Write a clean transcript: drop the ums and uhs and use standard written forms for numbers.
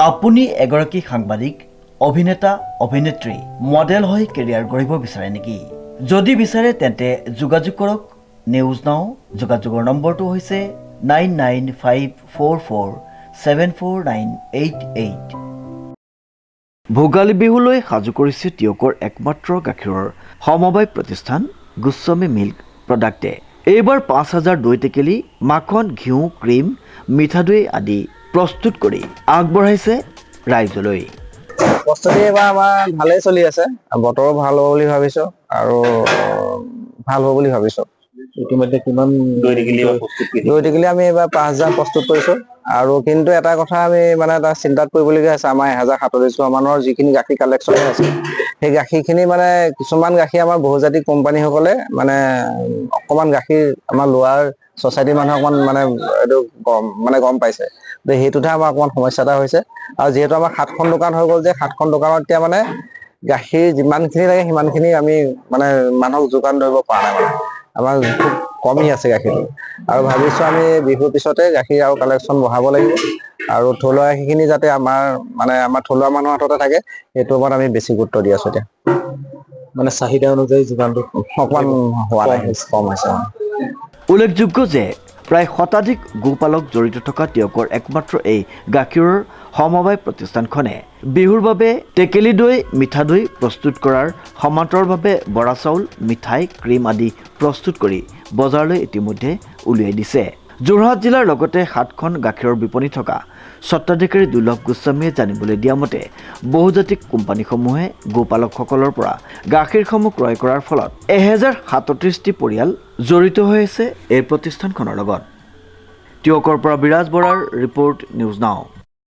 আপুনি এগৰাকী সাংবাদিক, অভিনেতা, অভিনেত্ৰী, মডেল হৈ কেৰিয়াৰ গঢ়িব বিচাৰে নেকি? যদি বিচাৰে তেন্তে যোগাযোগ কৰক নিউজ নাও। যোগাযোগৰ নম্বৰটো হৈছে 9954474988। ভোগালী বিহুলৈ সাজু কৰিছে টিয়কৰ একমাত্ৰ গাখীৰৰ সমবায় প্ৰতিষ্ঠান গোস্বামী মিল্ক প্ৰডাক্টে। এইবাৰ 5000 দৈ টেকেলি, মাখন, ঘিউ, ক্ৰীম, মিঠা দৈ আদি প্ৰস্তুত কৰি আগবঢ়াইছে ৰাইজলৈ। প্ৰস্তুতি এইবাৰ আমাৰ ভালেই চলি আছে, বতৰো ভাল হ'ব বুলি ভাবিছো আৰু ভাল হ'ব বুলি ভাবিছো। ইতিমধ্যে কিমান দৈ টেকেলি আমি এইবাৰ 5000 প্ৰস্তুত কৰিছো। আৰু কিন্তু এটা কথা আমি মানে এটা চিন্তাত কৰিবলগীয়া আছে, আমাৰ 1047 মানৰ যিখিনি গাখীৰ কালেকশ্যন আছে, সেই গাখীৰখিনি মানে কিছুমান গাখীৰ আমাৰ বহুজাতিক কোম্পানীসকলে মানে অকণমান গাখীৰ আমাৰ লোৱাৰ ছ'চাইটিৰ মানুহে অকণমান এইটো গম পাইছে। সেইটোতহে আমাৰ অকণমান সমস্যা এটা হৈছে। আৰু যিহেতু আমাৰ 7খন দোকান হৈ গ'ল যে 7খন দোকানত এতিয়া মানে গাখীৰ যিমানখিনি লাগে সিমানখিনি আমি মানে মানুহক যোগান ধৰিব পৰা নাই। আমাৰ খুব কমি আছে গাখীৰটো, আৰু ভাবিছো আমি বিহুৰ পিছতে গাখীৰ আৰু কালেকশ্যন বঢ়াব লাগিব, আৰু থলুৱা গাখীৰখিনি যাতে আমাৰ থলুৱা মানুহৰ হাততে থাকে, সেইটোৰ ওপৰত আমি বেছি গুৰুত্ব দি আছো। এতিয়া মানে চাহিদা অনুযায়ী যোগানটো অকণমান হোৱা নাই, কম হৈছে। উল্লেখযোগ্য যে প্ৰায় শতাধিক গোপালক জড়িত থকা টিয়কৰ একমাত্ৰ এই গাখীৰৰ সমবায় প্ৰতিষ্ঠানখনে বিহুৰ বাবে টেকেলি দৈ, মিঠা দৈ প্ৰস্তুত কৰাৰ সমান্তৰালভাৱে বৰা চাউল, মিঠাই, ক্ৰীম আদি প্ৰস্তুত কৰি বজাৰলৈ ইতিমধ্যে উলিয়াই দিছে। যোৰহাট জিলাৰ লগতে 7খন গাখীৰৰ বিপণী থকা স্বত্বাধিকাৰী দুৰ্লভ গোস্বামীয়ে জানিবলৈ দিয়া মতে, বহুজাতিক কোম্পানীসমূহে গোপালকসকলৰ পৰা গাখীৰসমূহ ক্ৰয় কৰাৰ ফলত 1037টি পৰিয়াল জড়িত হৈ আছে এই প্ৰতিষ্ঠানখনৰ লগত। টিয়কৰ পৰা বিৰাজ বৰাৰ ৰিপৰ্ট, নিউজ নাও।